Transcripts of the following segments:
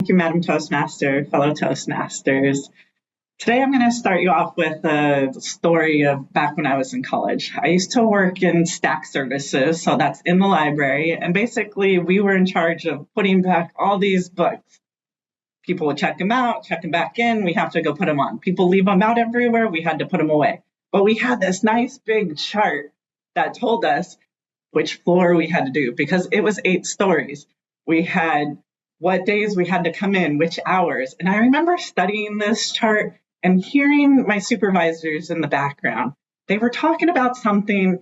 Thank you, Madam Toastmaster, fellow Toastmasters. Today I'm going to start you off with a story of back when I was in college. I used to work in stack services, so that's in the library, and basically we were in charge of putting back all these books. People would check them out, check them back in, we have to go put them on. People leave them out everywhere, we had to put them away. But we had this nice big chart that told us which floor we had to do because it was 8 stories. We had what days we had to come in, which hours. And I remember studying this chart and hearing my supervisors in the background. They were talking about something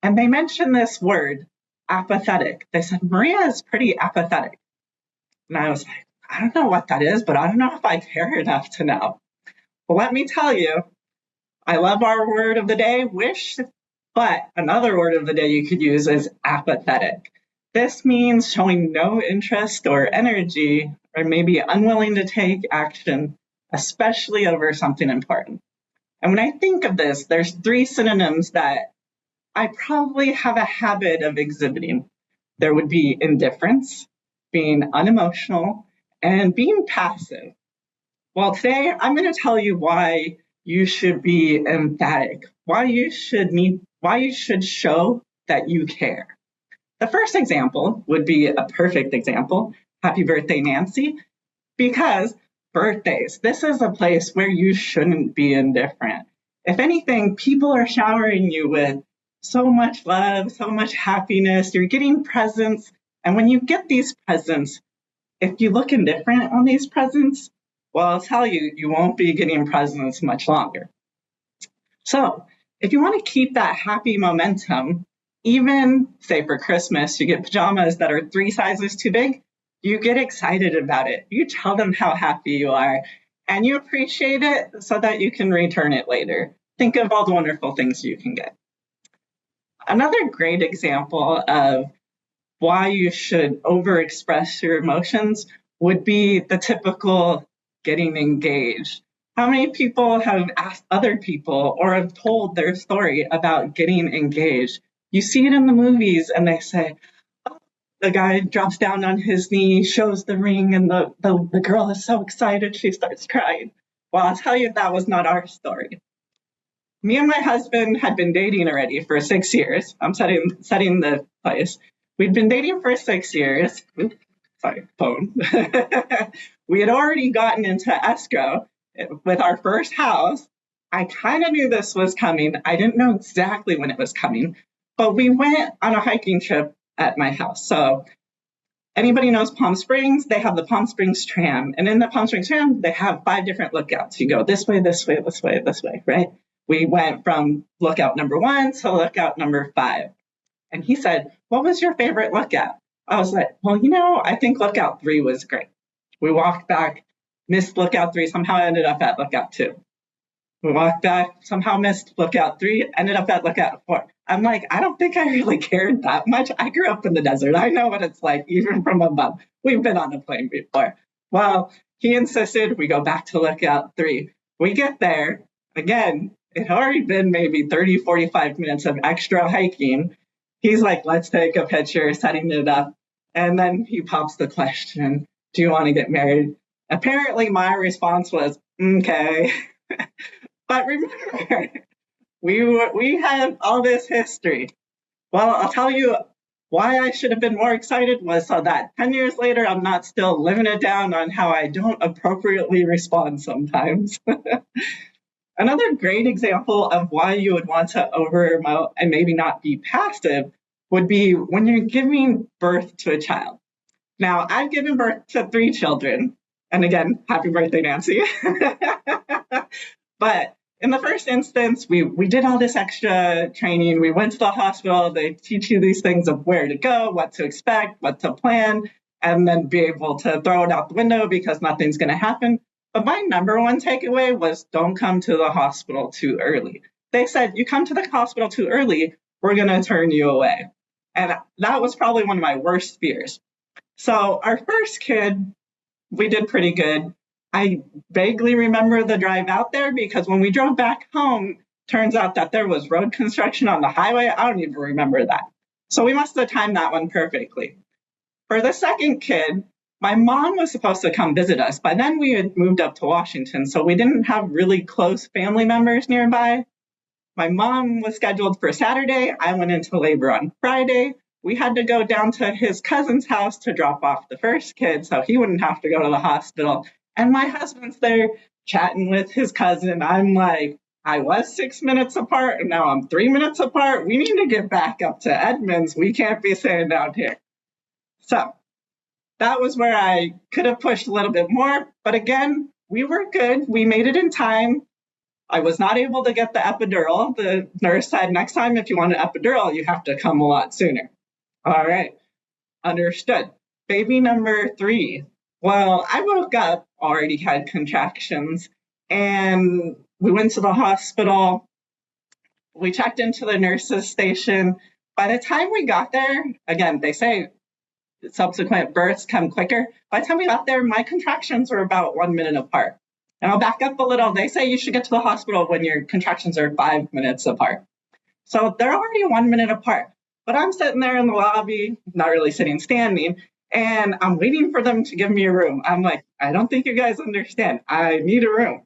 and they mentioned this word, apathetic. They said, Maria is pretty apathetic. And I was like, I don't know what that is, but I don't know if I care enough to know. Well, let me tell you, I love our word of the day, wish, but another word of the day you could use is apathetic. This means showing no interest or energy, or maybe unwilling to take action, especially over something important. And when I think of this, there's 3 synonyms that I probably have a habit of exhibiting. There would be indifference, being unemotional, and being passive. Well, today I'm going to tell you why you should be emphatic, why you should show that you care. The first example would be a perfect example. Happy birthday, Nancy. Because birthdays, this is a place where you shouldn't be indifferent. If anything, people are showering you with so much love, so much happiness. You're getting presents. And when you get these presents, if you look indifferent on these presents, well, I'll tell you, you won't be getting presents much longer. So if you want to keep that happy momentum, even, say, for Christmas, you get pajamas that are 3 sizes too big, you get excited about it. You tell them how happy you are, and you appreciate it so that you can return it later. Think of all the wonderful things you can get. Another great example of why you should overexpress your emotions would be the typical getting engaged. How many people have asked other people or have told their story about getting engaged? You see it in the movies and they say, oh, the guy drops down on his knee, shows the ring, and the girl is so excited she starts crying. Well, I'll tell you, that was not our story. Me and my husband had been dating already for 6 years. I'm setting the place. We'd been dating for 6 years. Oops, sorry, phone. We had already gotten into escrow with our first house. I kind of knew this was coming. I didn't know exactly when it was coming, but we went on a hiking trip at my house. So anybody knows Palm Springs? They have the Palm Springs tram. And in the Palm Springs tram, they have 5 different lookouts. You go this way, this way, this way, this way, right? We went from lookout number 1 to lookout number 5. And he said, what was your favorite lookout? I was like, well, I think lookout 3 was great. We walked back, missed lookout 3, somehow ended up at lookout 2. We walked back, somehow missed lookout 3, ended up at lookout 4. I'm like, I don't think I really cared that much. I grew up in the desert. I know what it's like, even from above. We've been on a plane before. Well, he insisted we go back to lookout 3. We get there. Again, it had already been maybe 30, 45 minutes of extra hiking. He's like, let's take a picture, setting it up. And then he pops the question, do you want to get married? Apparently, my response was, okay. But remember, we had all this history. Well, I'll tell you why I should have been more excited was so that 10 years later, I'm not still living it down on how I don't appropriately respond sometimes. Another great example of why you would want to over-emote and maybe not be passive would be when you're giving birth to a child. Now, I've given birth to 3 children. And again, happy birthday, Nancy. But in the first instance, we did all this extra training. We went to the hospital. They teach you these things of where to go, what to expect, what to plan, and then be able to throw it out the window because nothing's going to happen. But my number 1 takeaway was don't come to the hospital too early. They said, you come to the hospital too early, we're going to turn you away. And that was probably one of my worst fears. So our first kid, we did pretty good. I vaguely remember the drive out there because when we drove back home, turns out that there was road construction on the highway. I don't even remember that. So we must have timed that one perfectly. For the second kid, My mom was supposed to come visit us, but then we had moved up to Washington, so we didn't have really close family members nearby. My mom was scheduled for Saturday. I went into labor on Friday. We had to go down to his cousin's house to drop off the first kid so he wouldn't have to go to the hospital. And my husband's there chatting with his cousin. I'm like, I was 6 minutes apart and now I'm 3 minutes apart. We need to get back up to Edmonds. We can't be staying down here. So that was where I could have pushed a little bit more. But again, we were good. We made it in time. I was not able to get the epidural. The nurse said, next time, if you want an epidural, you have to come a lot sooner. All right, understood. Baby number 3. Well, I woke up, already had contractions, and we went to the hospital. We checked into the nurse's station. By the time we got there, again, they say subsequent births come quicker. By the time we got there, my contractions were about 1 minute apart. And I'll back up a little. They say you should get to the hospital when your contractions are 5 minutes apart. So they're already 1 minute apart. But I'm sitting there in the lobby, not really sitting, standing, and I'm waiting for them to give me a room. I'm like, I don't think you guys understand. I need a room.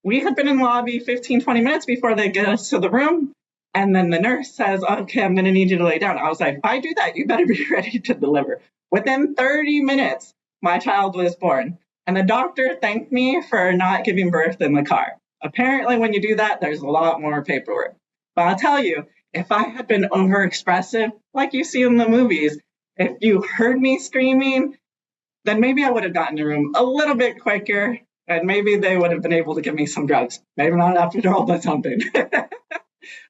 We had been in the lobby 15, 20 minutes before they get us to the room. And then the nurse says, okay, I'm going to need you to lay down. I was like, if I do that, you better be ready to deliver. Within 30 minutes, my child was born. And the doctor thanked me for not giving birth in the car. Apparently, when you do that, there's a lot more paperwork. But I'll tell you, if I had been overexpressive, like you see in the movies, if you heard me screaming, then maybe I would have gotten a room a little bit quicker, and maybe they would have been able to give me some drugs. Maybe not an epidural, but something.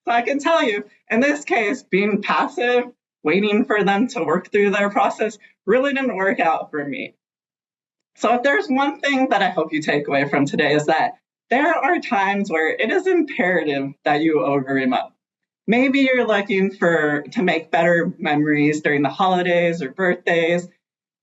So I can tell you, in this case, being passive, waiting for them to work through their process, really didn't work out for me. So if there's one thing that I hope you take away from today is that there are times where it is imperative that you over-emote. Maybe you're looking to make better memories during the holidays or birthdays.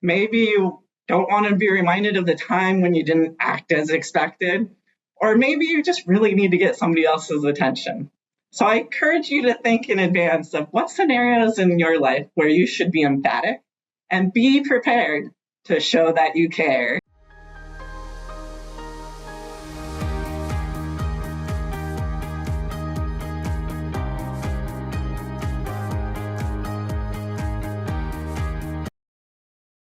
Maybe you don't want to be reminded of the time when you didn't act as expected. Or maybe you just really need to get somebody else's attention. So I encourage you to think in advance of what scenarios in your life where you should be emphatic and be prepared to show that you care.